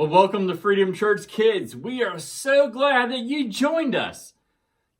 Well, welcome to Freedom Church Kids. We are so glad that you joined us.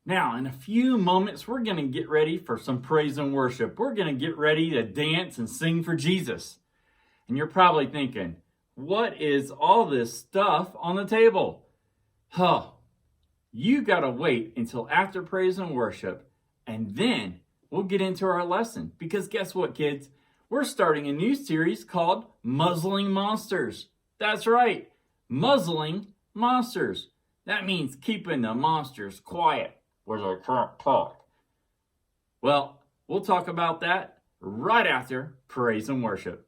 Now, in a few moments, we're going to get ready for some praise and worship. We're going to get ready to dance and sing for Jesus. And you're probably thinking, what is all this stuff on the table? You got to wait until after praise and worship, and then we'll get into our lesson. Because guess what, kids? We're starting a new series called Muzzling Monsters. That's right, Muzzling Monsters. That means keeping the monsters quiet where they can't talk. Well, we'll talk about that right after praise and worship.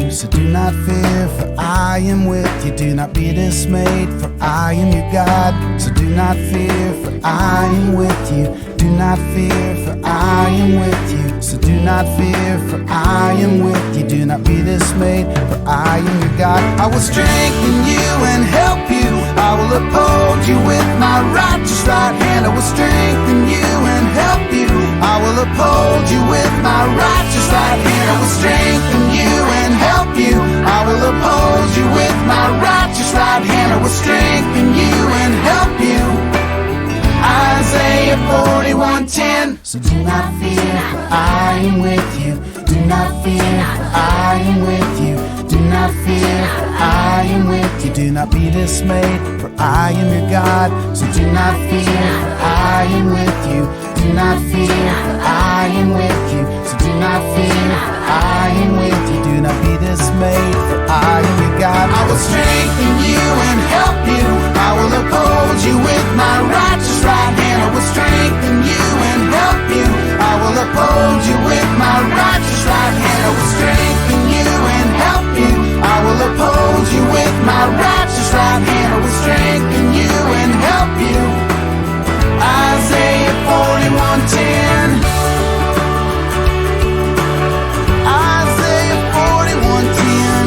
So do not fear, for I am with you. Do not be dismayed, for I am your God. So do not fear, for I am with you. Do not fear, for I am with you. So do not fear, for I am with you. Do not be dismayed, for I am your God. I will strengthen you and help you. I will uphold you with my righteous right hand. I will strengthen you and help you. I will uphold you with my righteous right hand. I will strengthen you and help you. I will uphold you with my righteous right hand. I will strengthen you and help you. Isaiah 41:10. So do not fear, for I am with you. Do not fear, for I am with you. Do not fear, for I am with you. Do not be dismayed, for I am your God. So do not fear, for I am with you. Do not fear, for I am with you. So do not fear, for I am with you. Do not be dismayed, for I am your God. I will strengthen you and help you. I will uphold you with my righteous right hand. I will strengthen you and help you. I will uphold you with my righteous right hand. I will strengthen you and help you. I will uphold you with my righteous right hand. I will strengthen you and help you. Isaiah 41:10. Isaiah 41:10.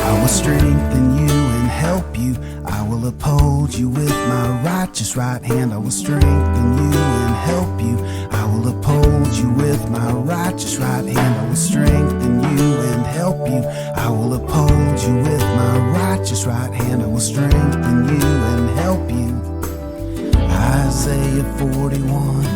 I will strengthen you and help you. I will uphold you with my righteous right hand. I will strengthen you and help you. I will uphold you with my righteous right hand. I will strengthen you and help you. I will uphold you with my righteous right hand. I will strengthen you and help you. Isaiah 41:10.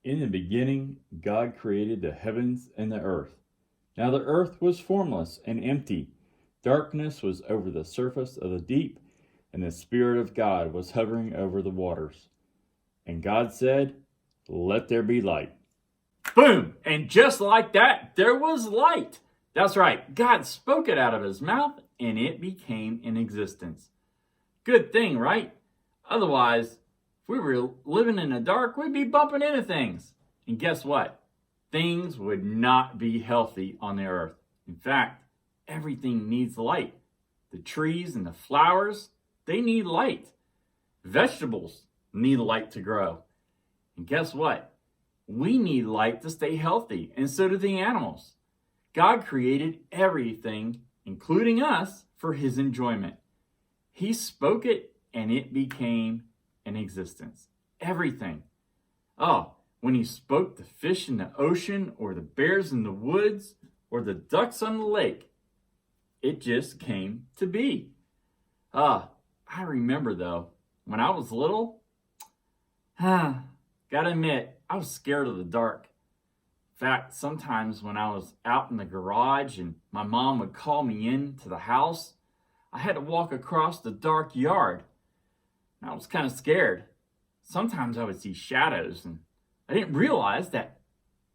In the beginning, God created the heavens and the earth. Now the earth was formless and empty. Darkness was over the surface of the deep, and the Spirit of God was hovering over the waters. And God said, "Let there be light." Boom! And just like that, there was light. That's right, God spoke it out of his mouth, and it became in existence. Good thing, right? Otherwise, if we were living in the dark, we'd be bumping into things. And guess what? Things would not be healthy on the earth. In fact, everything needs light. The trees and the flowers, they need light. Vegetables need light to grow. And guess what? We need light to stay healthy, and so do the animals. God created everything, including us, for his enjoyment. He spoke it and it became an existence. Everything. Oh, when he spoke the fish in the ocean, or the bears in the woods, or the ducks on the lake, it just came to be. I remember though, when I was little, gotta admit, I was scared of the dark. In fact, sometimes when I was out in the garage and my mom would call me into the house, I had to walk across the dark yard. And I was kind of scared. Sometimes I would see shadows, and I didn't realize that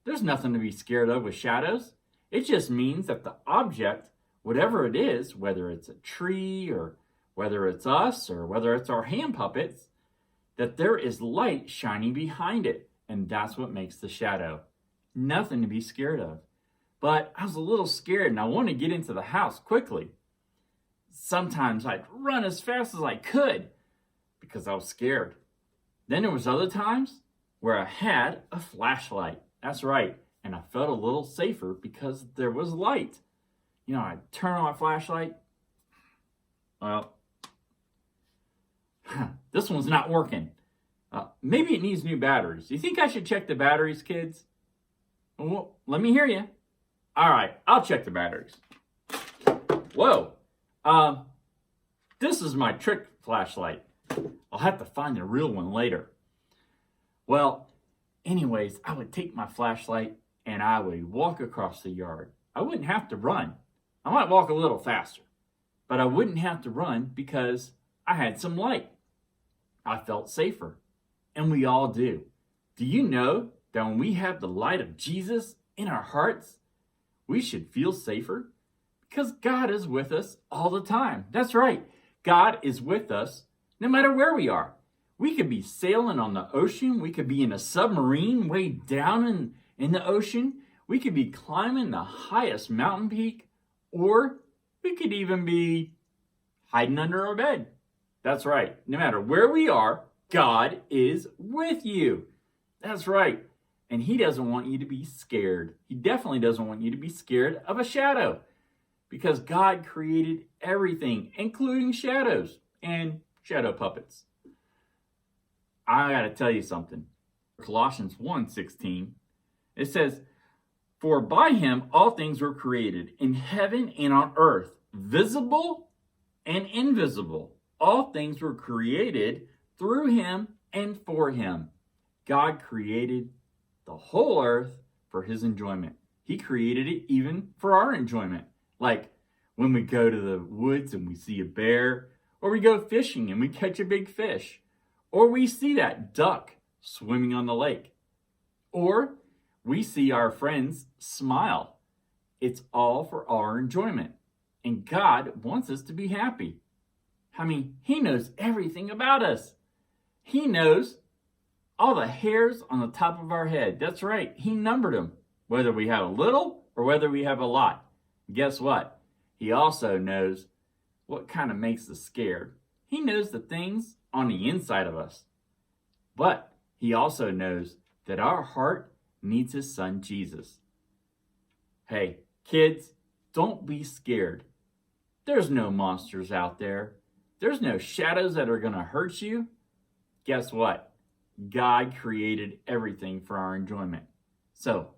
there's nothing to be scared of with shadows. It just means that the object, whatever it is, whether it's a tree or whether it's us or whether it's our hand puppets, that there is light shining behind it. And that's what makes the shadow. Nothing to be scared of. But I was a little scared and I wanted to get into the house quickly. Sometimes I'd run as fast as I could because I was scared. Then there was other times where I had a flashlight. That's right. And I felt a little safer because there was light. You know, I'd turn on my flashlight. Well, this one's not working. Maybe it needs new batteries. Do you think I should check the batteries, kids? Well, let me hear you. All right, I'll check the batteries. Whoa. This is my trick flashlight. I'll have to find the real one later. Well, anyways, I would take my flashlight and I would walk across the yard. I wouldn't have to run. I might walk a little faster, but I wouldn't have to run because I had some light. I felt safer, and we all do. Do you know that when we have the light of Jesus in our hearts, we should feel safer? Because God is with us all the time. That's right. God is with us no matter where we are. We could be sailing on the ocean. We could be in a submarine way down in the ocean. We could be climbing the highest mountain peak. Or we could even be hiding under our bed. That's right. No matter where we are, God is with you. That's right. And he doesn't want you to be scared. He definitely doesn't want you to be scared of a shadow. Because God created everything, including shadows and shadow puppets. I got to tell you something. Colossians 1:16, it says, "For by him all things were created, in heaven and on earth, visible and invisible. All things were created through him and for him." God created the whole earth for his enjoyment. He created it even for our enjoyment. Like when we go to the woods and we see a bear, or we go fishing and we catch a big fish, or we see that duck swimming on the lake, or we see our friends smile. It's all for our enjoyment. And God wants us to be happy. I mean, he knows everything about us. He knows all the hairs on the top of our head. That's right. He numbered them, whether we have a little or whether we have a lot. Guess what? He also knows what kind of makes us scared. He knows the things on the inside of us. But he also knows that our heart needs his son, Jesus. Hey, kids, don't be scared. There's no monsters out there. There's no shadows that are going to hurt you. Guess what? God created everything for our enjoyment. So,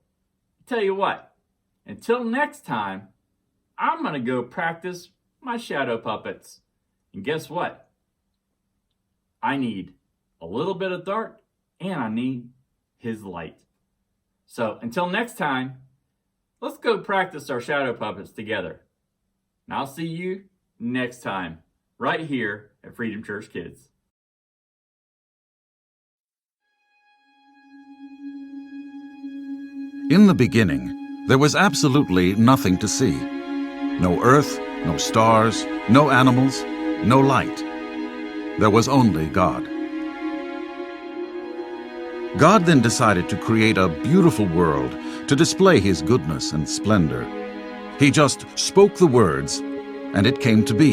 tell you what, until next time, I'm going to go practice my shadow puppets. And guess what? I need a little bit of dark and I need his light. So, until next time, let's go practice our shadow puppets together. And I'll see you next time, right here at Freedom Church Kids. In the beginning, there was absolutely nothing to see. No earth, no stars, no animals, no light. There was only God. God then decided to create a beautiful world to display his goodness and splendor. He just spoke the words, and it came to be.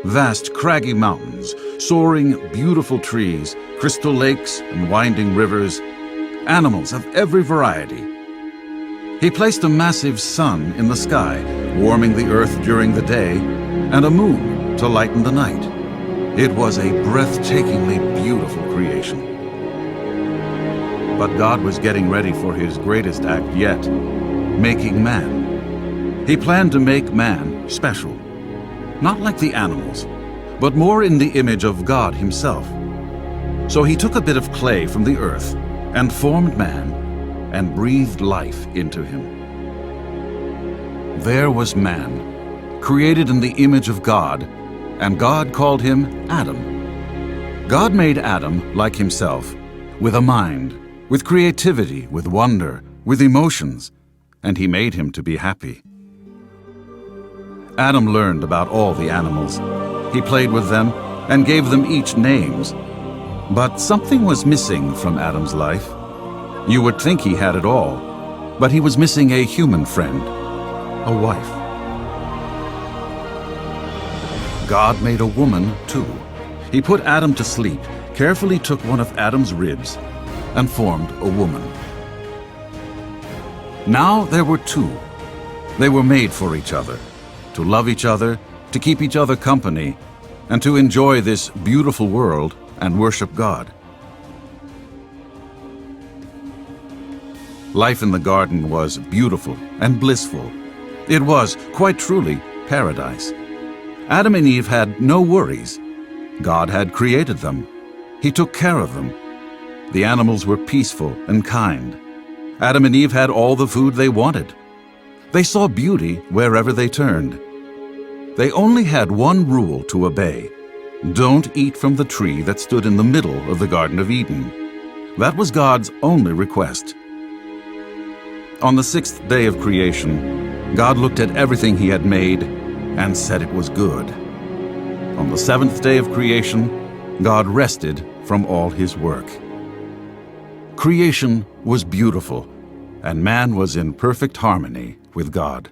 vast craggy mountains, soaring beautiful trees, crystal lakes and winding rivers, animals of every variety. He placed a massive sun in the sky, warming the earth during the day, and a moon to lighten the night. It was a breathtakingly beautiful creation. But God was getting ready for his greatest act yet, making man. He planned to make man special, not like the animals, but more in the image of God himself. So he took a bit of clay from the earth and formed man and breathed life into him. There was man, created in the image of God, and God called him Adam. God made Adam like himself, with a mind, with creativity, with wonder, with emotions, and he made him to be happy. Adam learned about all the animals. He played with them and gave them each names. But something was missing from Adam's life. You would think he had it all, but he was missing a human friend, a wife. God made a woman too. He put Adam to sleep, carefully took one of Adam's ribs, and formed a woman. Now there were two. They were made for each other, to love each other, to keep each other company, and to enjoy this beautiful world and worship God. Life in the garden was beautiful and blissful. It was, quite truly, paradise. Adam and Eve had no worries. God had created them. He took care of them. The animals were peaceful and kind. Adam and Eve had all the food they wanted. They saw beauty wherever they turned. They only had one rule to obey. Don't eat from the tree that stood in the middle of the Garden of Eden. That was God's only request. On the sixth day of creation, God looked at everything he had made and said it was good. On the seventh day of creation, God rested from all his work. Creation was beautiful, and man was in perfect harmony with God.